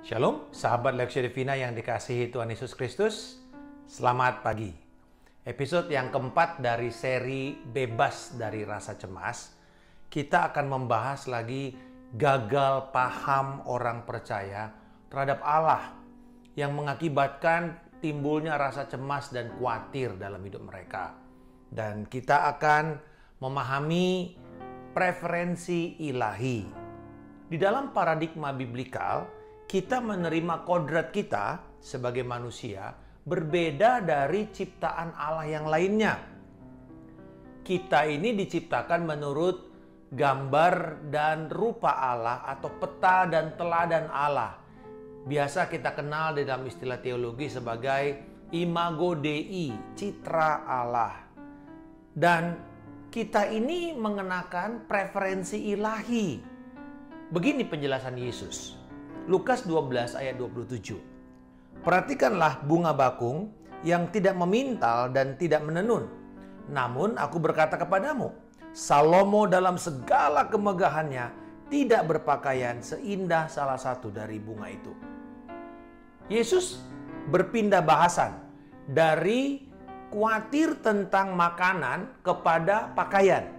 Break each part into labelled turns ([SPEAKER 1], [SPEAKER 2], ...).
[SPEAKER 1] Shalom, sahabat Lexio Divina yang dikasihi Tuhan Yesus Kristus. Selamat pagi. Episode yang keempat dari seri Bebas dari Rasa Cemas. Kita akan membahas lagi gagal paham orang percaya terhadap Allah yang mengakibatkan timbulnya rasa cemas dan khawatir dalam hidup mereka. Dan kita akan memahami preferensi ilahi. Di dalam paradigma biblikal, kita menerima kodrat kita sebagai manusia berbeda dari ciptaan Allah yang lainnya. Kita ini diciptakan menurut gambar dan rupa Allah atau peta dan teladan Allah. Biasa kita kenal dalam istilah teologi sebagai imago Dei, citra Allah. Dan kita ini mengenakan preferensi ilahi. Begini penjelasan Yesus. Lukas 12 ayat 27. Perhatikanlah bunga bakung yang tidak memintal dan tidak menenun. Namun aku berkata kepadamu, Salomo dalam segala kemegahannya tidak berpakaian seindah salah satu dari bunga itu. Yesus berpindah bahasan dari khawatir tentang makanan kepada pakaian.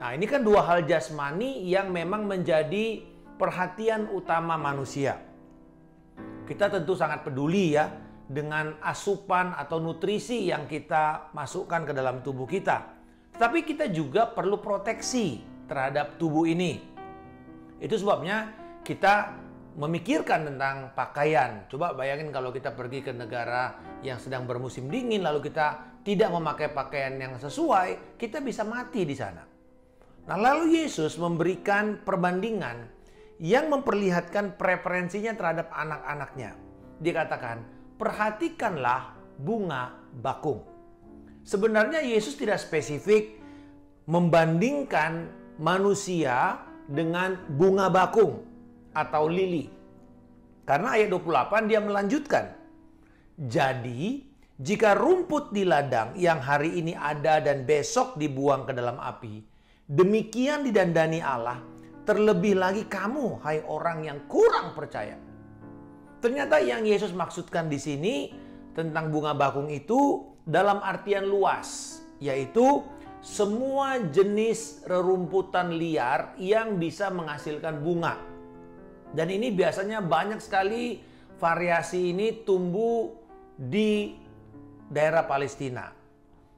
[SPEAKER 1] Nah, ini kan dua hal jasmani yang memang menjadi perhatian utama manusia. Kita tentu sangat peduli ya dengan asupan atau nutrisi yang kita masukkan ke dalam tubuh kita. Tetapi kita juga perlu proteksi terhadap tubuh ini. Itu sebabnya kita memikirkan tentang pakaian. Coba bayangin kalau kita pergi ke negara yang sedang bermusim dingin lalu kita tidak memakai pakaian yang sesuai, kita bisa mati di sana. Nah, lalu Yesus memberikan perbandingan yang memperlihatkan preferensinya terhadap anak-anaknya. Dia katakan, perhatikanlah bunga bakung. Sebenarnya Yesus tidak spesifik membandingkan manusia dengan bunga bakung atau lili. Karena ayat 28 dia melanjutkan. Jadi, jika rumput di ladang yang hari ini ada dan besok dibuang ke dalam api, demikian didandani Allah, terlebih lagi kamu, hai orang yang kurang percaya. Ternyata yang Yesus maksudkan di sini tentang bunga bakung itu dalam artian luas, yaitu semua jenis rerumputan liar yang bisa menghasilkan bunga. Dan ini biasanya banyak sekali variasi ini tumbuh di daerah Palestina.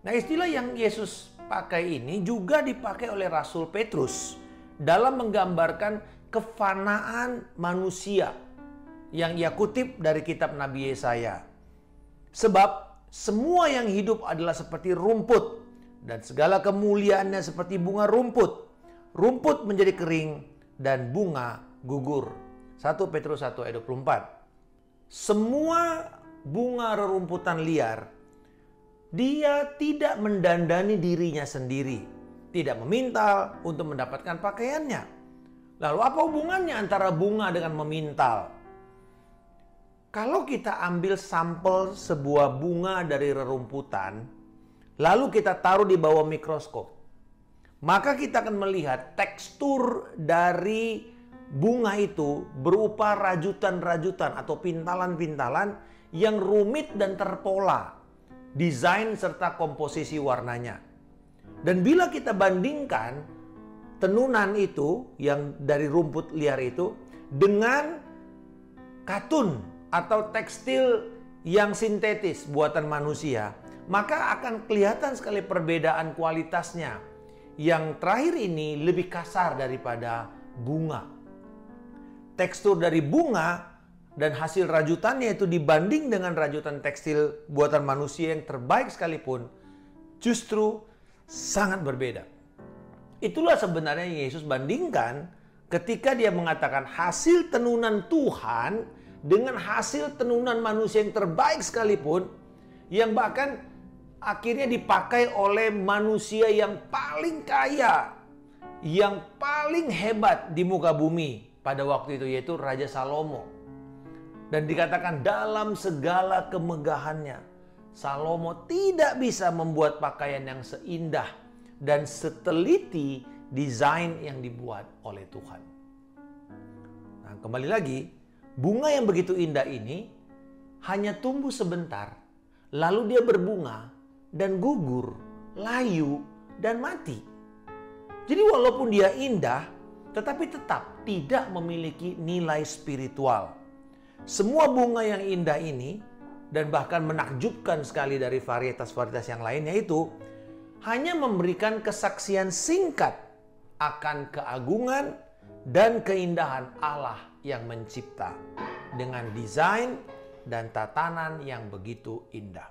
[SPEAKER 1] Nah, istilah yang Yesus pakai ini juga dipakai oleh Rasul Petrus dalam menggambarkan kefanaan manusia yang ia kutip dari kitab Nabi Yesaya. Sebab semua yang hidup adalah seperti rumput dan segala kemuliaannya seperti bunga rumput. Rumput menjadi kering dan bunga gugur. 1 Petrus 1 ayat 24. Semua bunga rerumputan liar, dia tidak mendandani dirinya sendiri. Tidak memintal untuk mendapatkan pakaiannya. Lalu apa hubungannya antara bunga dengan memintal? Kalau kita ambil sampel sebuah bunga dari rerumputan, lalu kita taruh di bawah mikroskop, maka kita akan melihat tekstur dari bunga itu berupa rajutan-rajutan atau pintalan-pintalan yang rumit dan terpola, desain serta komposisi warnanya. Dan bila kita bandingkan tenunan itu yang dari rumput liar itu dengan katun atau tekstil yang sintetis buatan manusia, maka akan kelihatan sekali perbedaan kualitasnya. Yang terakhir ini lebih kasar daripada bunga. Tekstur dari bunga dan hasil rajutannya itu dibanding dengan rajutan tekstil buatan manusia yang terbaik sekalipun justru sangat berbeda. Itulah sebenarnya yang Yesus bandingkan ketika dia mengatakan hasil tenunan Tuhan dengan hasil tenunan manusia yang terbaik sekalipun, yang bahkan akhirnya dipakai oleh manusia yang paling kaya, yang paling hebat di muka bumi pada waktu itu, yaitu Raja Salomo. Dan dikatakan dalam segala kemegahannya, Salomo tidak bisa membuat pakaian yang seindah dan seteliti desain yang dibuat oleh Tuhan. Nah, kembali lagi, bunga yang begitu indah ini hanya tumbuh sebentar, lalu dia berbunga dan gugur, layu, dan mati. Jadi walaupun dia indah, tetapi tetap tidak memiliki nilai spiritual. Semua bunga yang indah ini, dan bahkan menakjubkan sekali dari varietas-varietas yang lainnya itu, hanya memberikan kesaksian singkat akan keagungan dan keindahan Allah yang mencipta dengan desain dan tatanan yang begitu indah.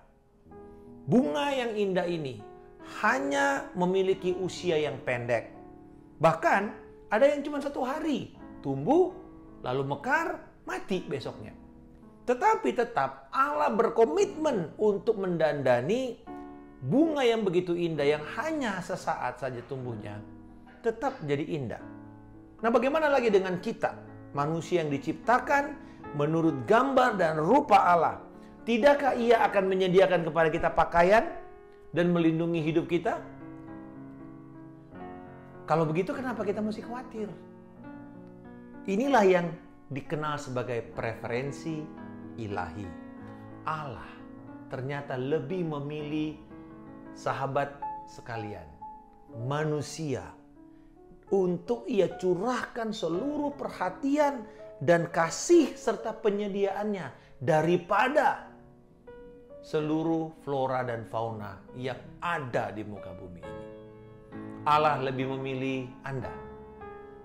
[SPEAKER 1] Bunga yang indah ini hanya memiliki usia yang pendek. Bahkan ada yang cuma 1 hari, tumbuh, lalu mekar, mati besoknya. Tetapi tetap Allah berkomitmen untuk mendandani bunga yang begitu indah yang hanya sesaat saja tumbuhnya, tetap jadi indah. Nah, bagaimana lagi dengan kita, manusia yang diciptakan menurut gambar dan rupa Allah? Tidakkah Ia akan menyediakan kepada kita pakaian dan melindungi hidup kita? Kalau begitu, kenapa kita mesti khawatir? Inilah yang dikenal sebagai preferensi ilahi. Allah ternyata lebih memilih sahabat sekalian, manusia, untuk Ia curahkan seluruh perhatian dan kasih serta penyediaannya daripada seluruh flora dan fauna yang ada di muka bumi ini. Allah lebih memilih Anda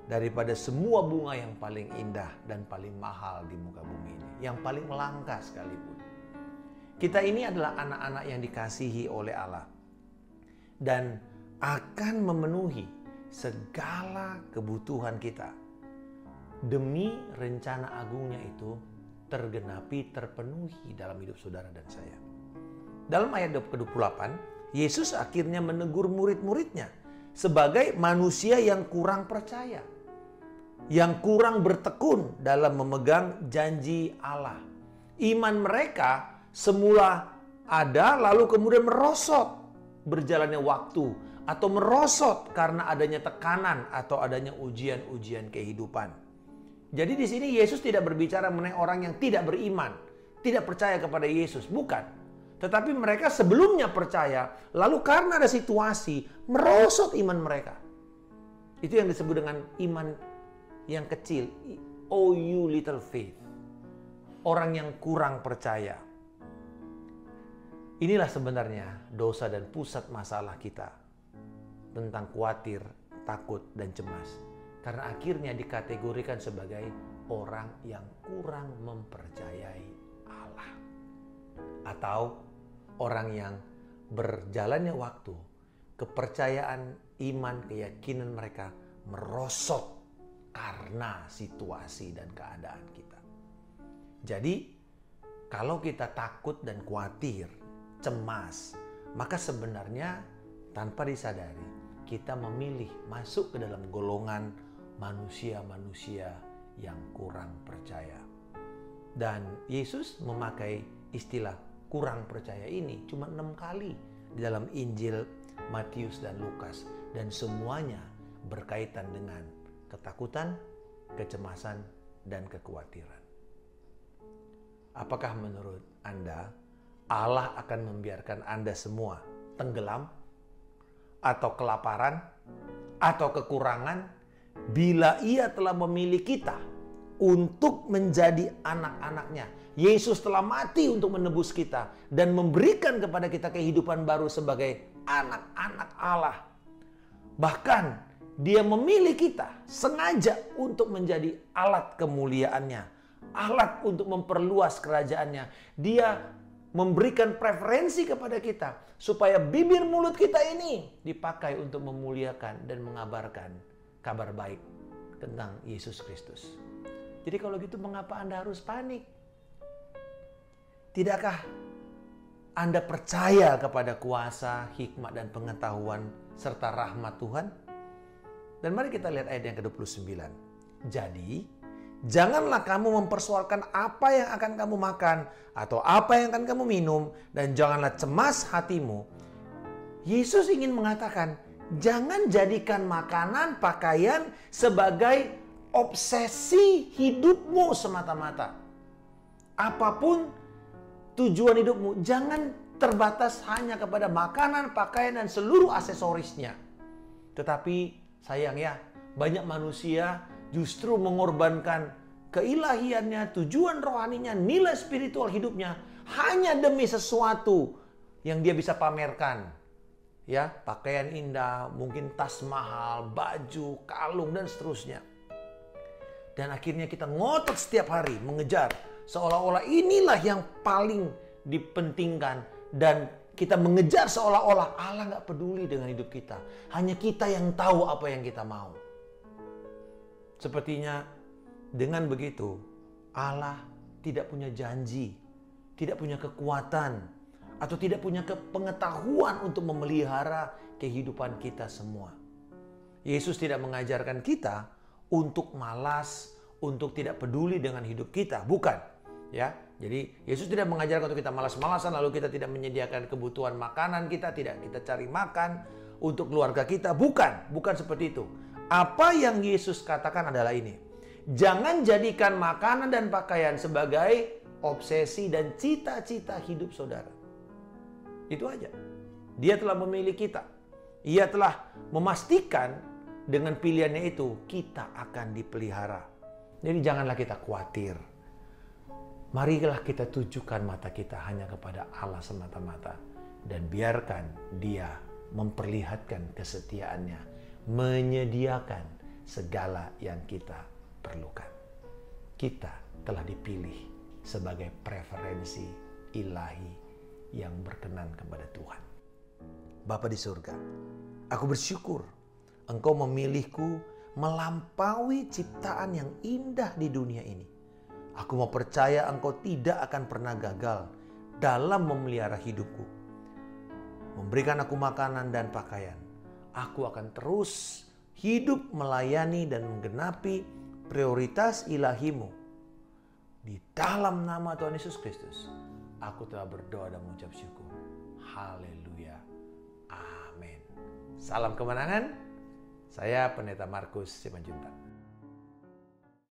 [SPEAKER 1] daripada semua bunga yang paling indah dan paling mahal di muka bumi ini, yang paling langka sekalipun. Kita ini adalah anak-anak yang dikasihi oleh Allah dan akan memenuhi segala kebutuhan kita demi rencana agungnya itu tergenapi, terpenuhi dalam hidup saudara dan saya. Dalam ayat ke-28, Yesus akhirnya menegur murid-muridnya sebagai manusia yang kurang percaya, yang kurang bertekun dalam memegang janji Allah. Iman mereka semula ada, lalu kemudian merosot berjalannya waktu, atau merosot karena adanya tekanan atau adanya ujian-ujian kehidupan. Jadi di sini Yesus tidak berbicara mengenai orang yang tidak beriman, tidak percaya kepada Yesus, bukan. Tetapi mereka sebelumnya percaya, lalu karena ada situasi, merosot iman mereka. Itu yang disebut dengan iman yang kecil. Oh you little faith. Orang yang kurang percaya. Inilah sebenarnya dosa dan pusat masalah kita. Tentang khawatir, takut, dan cemas. Karena akhirnya dikategorikan sebagai orang yang kurang mempercayai Allah. Atau orang yang berjalannya waktu, kepercayaan, iman, keyakinan mereka merosot karena situasi dan keadaan kita. Jadi, kalau kita takut dan khawatir, cemas, maka sebenarnya tanpa disadari kita memilih masuk ke dalam golongan manusia-manusia yang kurang percaya. Dan Yesus memakai istilah kurang percaya ini cuma 6 kali di dalam Injil Matius dan Lukas, dan semuanya berkaitan dengan ketakutan, kecemasan, dan kekhawatiran. Apakah menurut Anda Allah akan membiarkan Anda semua tenggelam atau kelaparan atau kekurangan bila Ia telah memilih kita untuk menjadi anak-anaknya? Yesus telah mati untuk menebus kita dan memberikan kepada kita kehidupan baru sebagai anak-anak Allah. Bahkan Dia memilih kita sengaja untuk menjadi alat kemuliaannya, alat untuk memperluas kerajaannya. Dia memberikan preferensi kepada kita supaya bibir mulut kita ini dipakai untuk memuliakan dan mengabarkan kabar baik tentang Yesus Kristus. Jadi kalau gitu, mengapa Anda harus panik? Tidakkah Anda percaya kepada kuasa, hikmat, dan pengetahuan serta rahmat Tuhan? Dan mari kita lihat ayat yang ke-29. Jadi, janganlah kamu mempersoalkan apa yang akan kamu makan atau apa yang akan kamu minum, dan janganlah cemas hatimu. Yesus ingin mengatakan, jangan jadikan makanan, pakaian sebagai obsesi hidupmu semata-mata. Apapun tujuan hidupmu, jangan terbatas hanya kepada makanan, pakaian, dan seluruh aksesorisnya. Tetapi sayang ya, banyak manusia justru mengorbankan keilahiannya, tujuan rohaninya, nilai spiritual hidupnya hanya demi sesuatu yang dia bisa pamerkan. Ya, pakaian indah, mungkin tas mahal, baju, kalung, dan seterusnya. Dan akhirnya kita ngotot setiap hari mengejar seolah-olah inilah yang paling dipentingkan. Dan kita mengejar seolah-olah Allah nggak peduli dengan hidup kita. Hanya kita yang tahu apa yang kita mau. Sepertinya dengan begitu Allah tidak punya janji, tidak punya kekuatan, atau tidak punya pengetahuan untuk memelihara kehidupan kita semua. Yesus tidak mengajarkan kita untuk malas, untuk tidak peduli dengan hidup kita. Bukan. Ya, jadi Yesus tidak mengajarkan untuk kita malas-malasan lalu kita tidak menyediakan kebutuhan makanan kita, tidak kita cari makan untuk keluarga kita. Bukan seperti itu. Apa yang Yesus katakan adalah ini. Jangan jadikan makanan dan pakaian sebagai obsesi dan cita-cita hidup saudara. Itu aja. Dia telah memilih kita. Ia telah memastikan dengan pilihannya itu kita akan dipelihara. Jadi janganlah kita khawatir. Marilah kita tujukan mata kita hanya kepada Allah semata-mata. Dan biarkan Dia memperlihatkan kesetiaannya. Menyediakan segala yang kita perlukan. Kita telah dipilih sebagai preferensi ilahi yang berkenan kepada Tuhan. Bapa di surga, aku bersyukur Engkau memilihku melampaui ciptaan yang indah di dunia ini. Aku mau percaya Engkau tidak akan pernah gagal dalam memelihara hidupku. Memberikan aku makanan dan pakaian. Aku akan terus hidup melayani dan menggenapi prioritas ilahimu. Di dalam nama Tuhan Yesus Kristus, aku telah berdoa dan mengucap syukur. Haleluya. Amin. Salam kemenangan. Saya Pendeta Markus Simanjuntak.